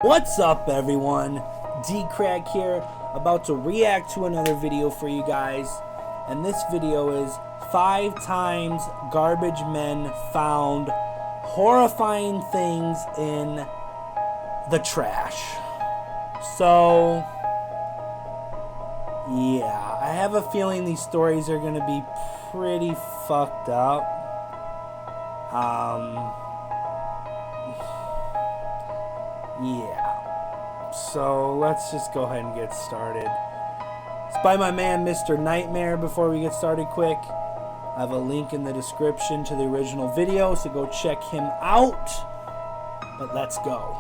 What's up, everyone? D-Crack here, about to react to another video for you guys. And this video is 5 times garbage men found horrifying things in the trash. So, yeah, I have a feeling these stories are going to be pretty fucked up. Yeah, so let's just go ahead and get started. It's by my man Mr. Nightmare. Before we get started, quick, I have a link in the description to the original video, so go check him out. But let's go.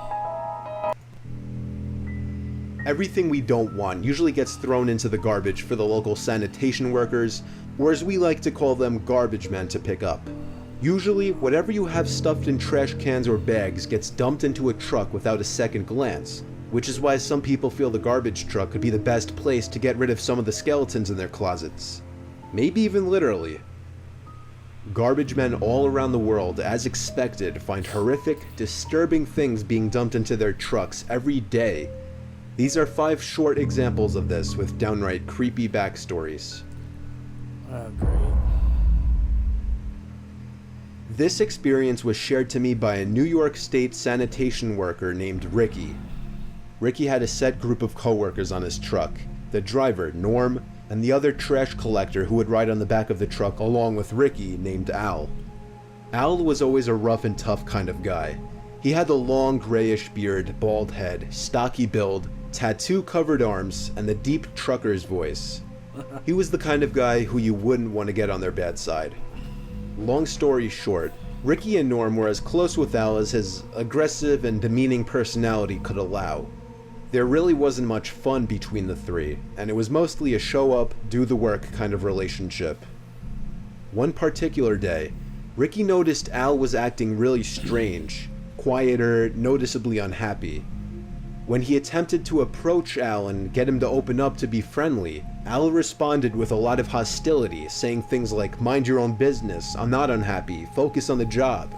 Everything we don't want usually gets thrown into the garbage for the local sanitation workers, or as we like to call them, garbage men, to pick up. Usually, whatever you have stuffed in trash cans or bags gets dumped into a truck without a second glance, which is why some people feel the garbage truck could be the best place to get rid of some of the skeletons in their closets. Maybe even literally. Garbage men all around the world, as expected, find horrific, disturbing things being dumped into their trucks every day. These are 5 short examples of this with downright creepy backstories. Oh, great. This experience was shared to me by a New York State sanitation worker named Ricky. Ricky had a set group of coworkers on his truck: the driver, Norm, and the other trash collector who would ride on the back of the truck along with Ricky, named Al. Al was always a rough and tough kind of guy. He had the long grayish beard, bald head, stocky build, tattoo-covered arms, and the deep trucker's voice. He was the kind of guy who you wouldn't want to get on their bad side. Long story short, Ricky and Norm were as close with Al as his aggressive and demeaning personality could allow. There really wasn't much fun between the three, and it was mostly a show-up, do-the-work kind of relationship. One particular day, Ricky noticed Al was acting really strange, quieter, noticeably unhappy. When he attempted to approach Al and get him to open up to be friendly, Al responded with a lot of hostility, saying things like, "Mind your own business, I'm not unhappy, focus on the job."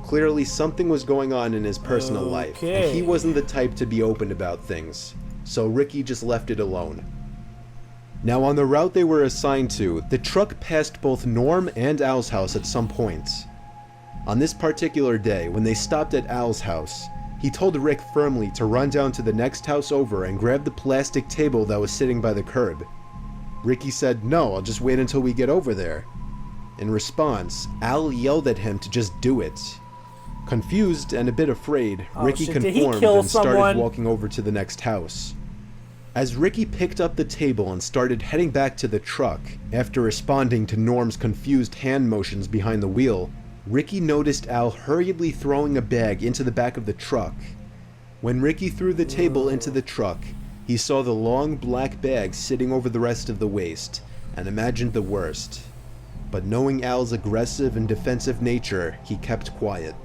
Clearly something was going on in his personal life, and he wasn't the type to be open about things, so Ricky just left it alone. Now, on the route they were assigned to, the truck passed both Norm and Al's house at some points. On this particular day, when they stopped at Al's house, he told Rick firmly to run down to the next house over and grab the plastic table that was sitting by the curb. Ricky said, "No, I'll just wait until we get over there." In response, Al yelled at him to just do it. Confused and a bit afraid, Ricky conformed and started walking over to the next house. As Ricky picked up the table and started heading back to the truck, after responding to Norm's confused hand motions behind the wheel, Ricky noticed Al hurriedly throwing a bag into the back of the truck. When Ricky threw the table into the truck, he saw the long black bag sitting over the rest of the waste, and imagined the worst. But knowing Al's aggressive and defensive nature, he kept quiet.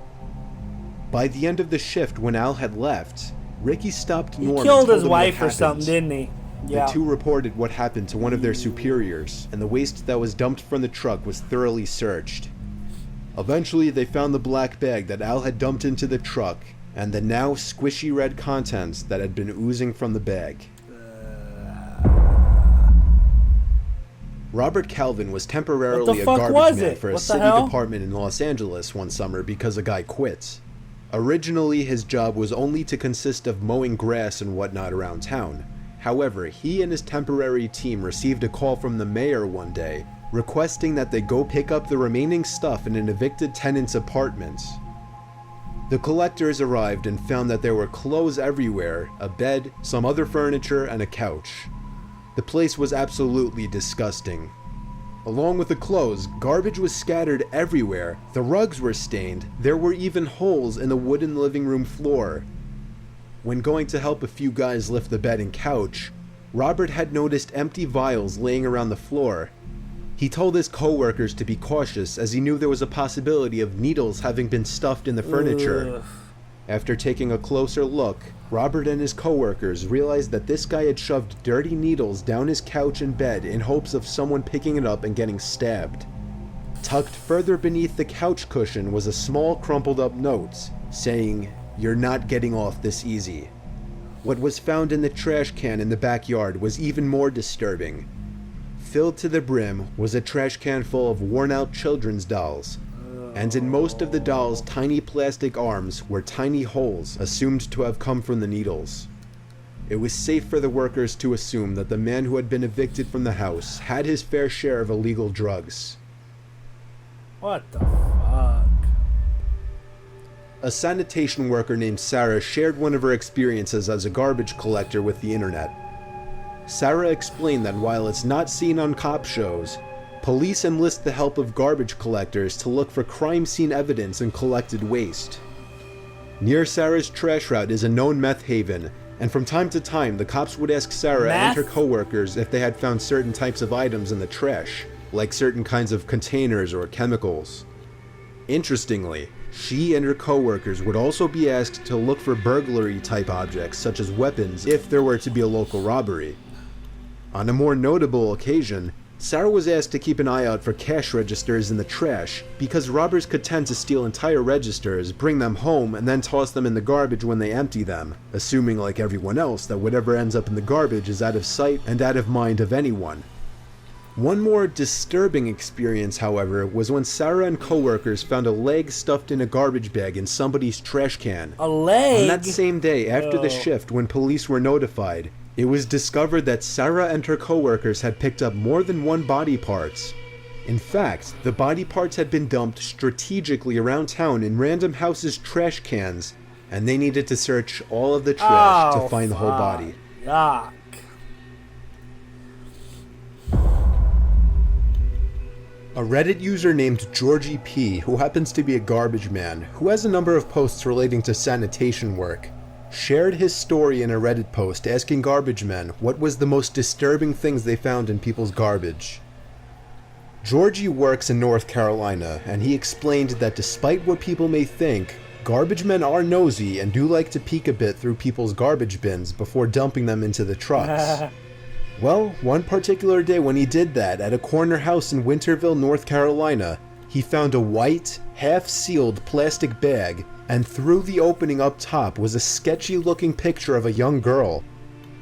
By the end of the shift, when Al had left, Ricky stopped Norm and told him what happened. He killed his wife or something, didn't he? Yeah. The two reported what happened to one of their superiors, and the waste that was dumped from the truck was thoroughly searched. Eventually, they found the black bag that Al had dumped into the truck, and the now squishy red contents that had been oozing from the bag. Robert Calvin was temporarily a garbage man for a city department in Los Angeles one summer because a guy quit. Originally, his job was only to consist of mowing grass and whatnot around town. However, he and his temporary team received a call from the mayor one day, requesting that they go pick up the remaining stuff in an evicted tenant's apartment. The collectors arrived and found that there were clothes everywhere, a bed, some other furniture, and a couch. The place was absolutely disgusting. Along with the clothes, garbage was scattered everywhere, the rugs were stained, there were even holes in the wooden living room floor. When going to help a few guys lift the bed and couch, Robert had noticed empty vials laying around the floor. He told his co-workers to be cautious as he knew there was a possibility of needles having been stuffed in the furniture. Ugh. After taking a closer look, Robert and his co-workers realized that this guy had shoved dirty needles down his couch and bed in hopes of someone picking it up and getting stabbed. Tucked further beneath the couch cushion was a small crumpled up note saying, you're not getting off this easy. What was found in the trash can in the backyard was even more disturbing. Filled to the brim was a trash can full of worn-out children's dolls, and in most of the dolls' tiny plastic arms were tiny holes assumed to have come from the needles. It was safe for the workers to assume that the man who had been evicted from the house had his fair share of illegal drugs. What the fuck? A sanitation worker named Sarah shared one of her experiences as a garbage collector with the internet. Sarah explained that while it's not seen on cop shows, police enlist the help of garbage collectors to look for crime scene evidence and collected waste. Near Sarah's trash route is a known meth haven, and from time to time the cops would ask Sarah and her coworkers if they had found certain types of items in the trash, like certain kinds of containers or chemicals. Interestingly, she and her coworkers would also be asked to look for burglary-type objects such as weapons if there were to be a local robbery. On a more notable occasion, Sarah was asked to keep an eye out for cash registers in the trash because robbers could tend to steal entire registers, bring them home, and then toss them in the garbage when they empty them, assuming like everyone else that whatever ends up in the garbage is out of sight and out of mind of anyone. One more disturbing experience, however, was when Sarah and coworkers found a leg stuffed in a garbage bag in somebody's trash can. A leg? On that same day after the shift when police were notified, it was discovered that Sarah and her coworkers had picked up more than one body parts. In fact, the body parts had been dumped strategically around town in random houses' trash cans, and they needed to search all of the trash to find the whole body. Yuck. A Reddit user named Georgie P, who happens to be a garbage man, who has a number of posts relating to sanitation work, shared his story in a Reddit post asking garbage men what was the most disturbing things they found in people's garbage. Georgie works in North Carolina, and he explained that despite what people may think, garbage men are nosy and do like to peek a bit through people's garbage bins before dumping them into the trucks. Well, one particular day when he did that at a corner house in Winterville, North Carolina, he found a white, half-sealed plastic bag, and through the opening up top was a sketchy-looking picture of a young girl.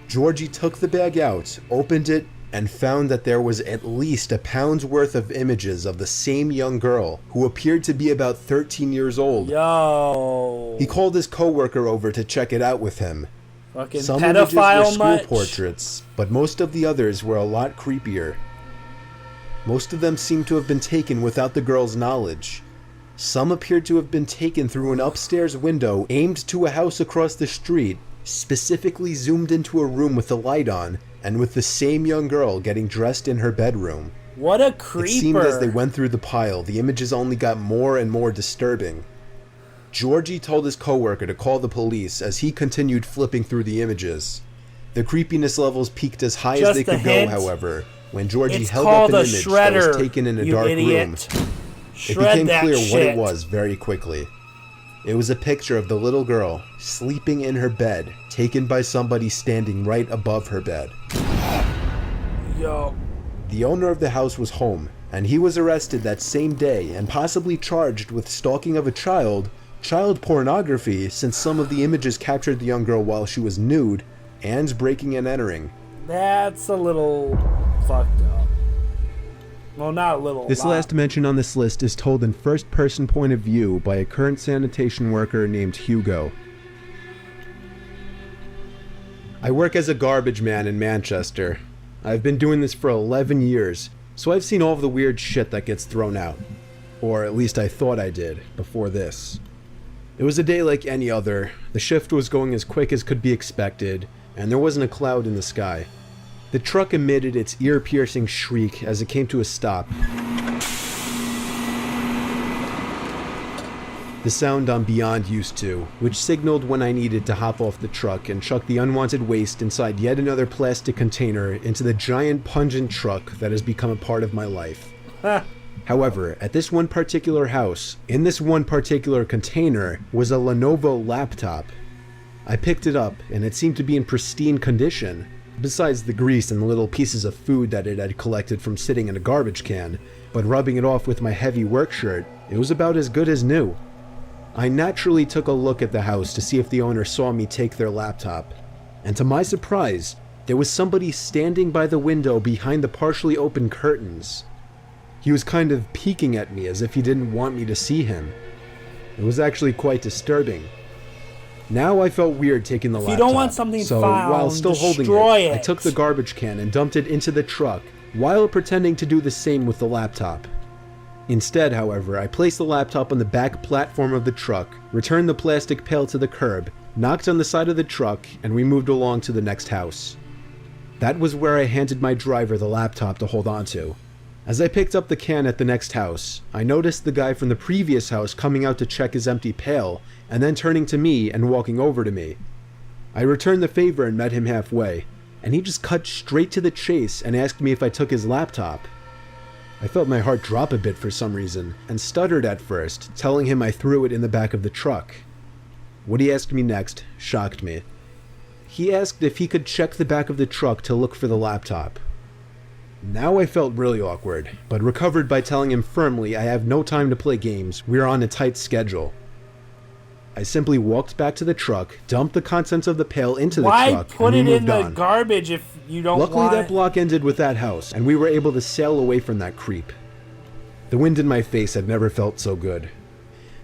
Georgie took the bag out, opened it, and found that there was at least a pound's worth of images of the same young girl, who appeared to be about 13 years old. Yo. He called his coworker over to check it out with him. Fucking Some images were pedophile school much? portraits, but most of the others were a lot creepier. Most of them seemed to have been taken without the girl's knowledge. Some appeared to have been taken through an upstairs window aimed to a house across the street, specifically zoomed into a room with the light on, and with the same young girl getting dressed in her bedroom. What a creeper. It seemed as they went through the pile, the images only got more and more disturbing. Georgie told his coworker to call the police as he continued flipping through the images. The creepiness levels peaked as high as they could go, however, when Georgie held up an image that was taken in a dark room. It became clear what it was very quickly. It was a picture of the little girl sleeping in her bed, taken by somebody standing right above her bed. Yo. The owner of the house was home, and he was arrested that same day and possibly charged with stalking of a child pornography, since some of the images captured the young girl while she was nude, and breaking and entering. That's a little fucked up. Well, not a little. This last mention on this list is told in first-person point of view by a current sanitation worker named Hugo. I work as a garbage man in Manchester. I've been doing this for 11 years, so I've seen all of the weird shit that gets thrown out. Or at least I thought I did, before this. It was a day like any other. The shift was going as quick as could be expected, and there wasn't a cloud in the sky. The truck emitted its ear-piercing shriek as it came to a stop. The sound I'm beyond used to, which signaled when I needed to hop off the truck and chuck the unwanted waste inside yet another plastic container into the giant pungent truck that has become a part of my life. However, at this one particular house, in this one particular container, was a Lenovo laptop. I picked it up, and it seemed to be in pristine condition, besides the grease and the little pieces of food that it had collected from sitting in a garbage can, but rubbing it off with my heavy work shirt, it was about as good as new. I naturally took a look at the house to see if the owner saw me take their laptop, and to my surprise, there was somebody standing by the window behind the partially open curtains. He was kind of peeking at me as if he didn't want me to see him. It was actually quite disturbing. Now I felt weird taking the laptop. If you don't want something so found, while still holding destroy it. I took the garbage can and dumped it into the truck while pretending to do the same with the laptop. Instead, however, I placed the laptop on the back platform of the truck, returned the plastic pail to the curb, knocked on the side of the truck, and we moved along to the next house. That was where I handed my driver the laptop to hold onto. As I picked up the can at the next house, I noticed the guy from the previous house coming out to check his empty pail, and then turning to me and walking over to me. I returned the favor and met him halfway, and he just cut straight to the chase and asked me if I took his laptop. I felt my heart drop a bit for some reason, and stuttered at first, telling him I threw it in the back of the truck. What he asked me next shocked me. He asked if he could check the back of the truck to look for the laptop. Now I felt really awkward, but recovered by telling him firmly I have no time to play games, we are on a tight schedule. I simply walked back to the truck, dumped the contents of the pail into the truck, and we moved on. Why put it in the garbage if you don't want it? Luckily that block ended with that house, and we were able to sail away from that creep. The wind in my face had never felt so good.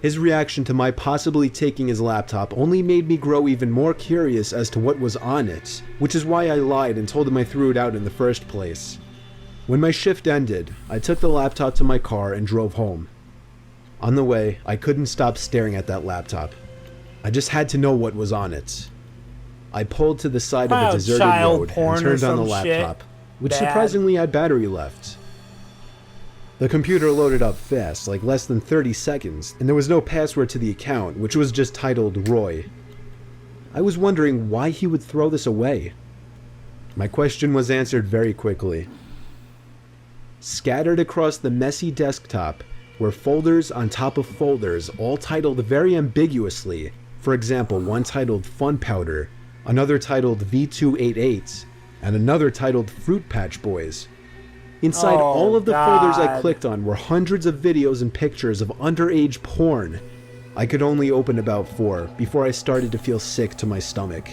His reaction to my possibly taking his laptop only made me grow even more curious as to what was on it, which is why I lied and told him I threw it out in the first place. When my shift ended, I took the laptop to my car and drove home. On the way, I couldn't stop staring at that laptop. I just had to know what was on it. I pulled to the side of a deserted road and turned on the laptop, which surprisingly had battery left. The computer loaded up fast, like less than 30 seconds, and there was no password to the account, which was just titled Roy. I was wondering why he would throw this away. My question was answered very quickly. Scattered across the messy desktop were folders on top of folders, all titled very ambiguously. For example, one titled Fun Powder, another titled V288, and another titled Fruit Patch Boys. Inside all of the folders I clicked on were hundreds of videos and pictures of underage porn. I could only open about 4 before I started to feel sick to my stomach.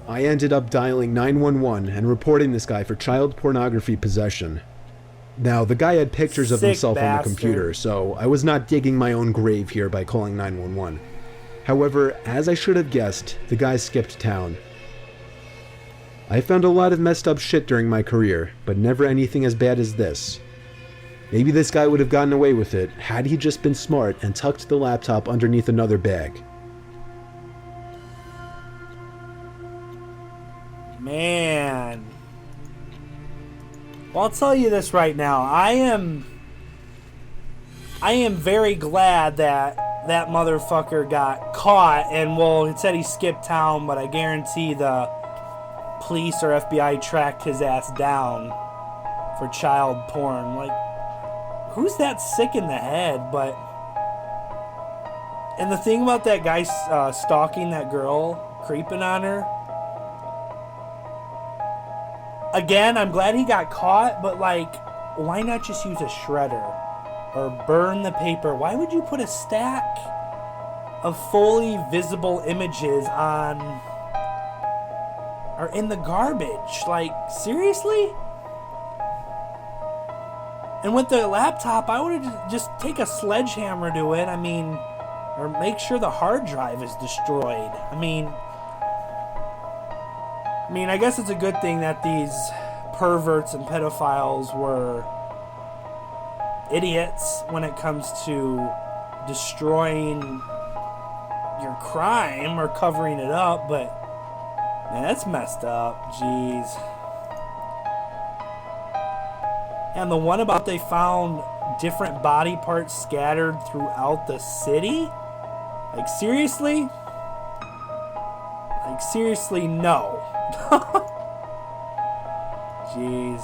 I ended up dialing 911 and reporting this guy for child pornography possession. Now, the guy had pictures of himself on the computer, so I was not digging my own grave here by calling 911. However, as I should have guessed, the guy skipped town. I found a lot of messed up shit during my career, but never anything as bad as this. Maybe this guy would have gotten away with it had he just been smart and tucked the laptop underneath another bag. Man. Well, I'll tell you this right now. I am very glad that that motherfucker got caught, and well, it said he skipped town, but I guarantee the police or FBI tracked his ass down for child porn. Like, who's that sick in the head? But, and the thing about that guy stalking that girl, creeping on her, again, I'm glad he got caught, but like, why not just use a shredder or burn the paper? Why would you put a stack of fully visible images on or in the garbage? Like, seriously? And with the laptop, I would have just take a sledgehammer to it. I mean, or make sure the hard drive is destroyed. I mean, I guess it's a good thing that these perverts and pedophiles were idiots when it comes to destroying your crime or covering it up, but man, that's messed up. Jeez. And the one about they found different body parts scattered throughout the city? Like, seriously? Like, seriously, no. Jeez.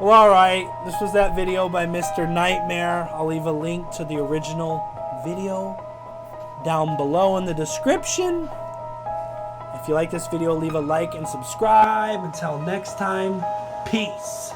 Well, alright. This was that video by Mr. Nightmare. I'll leave a link to the original video down below in the description. If you like this video, leave a like and subscribe. Until next time, peace.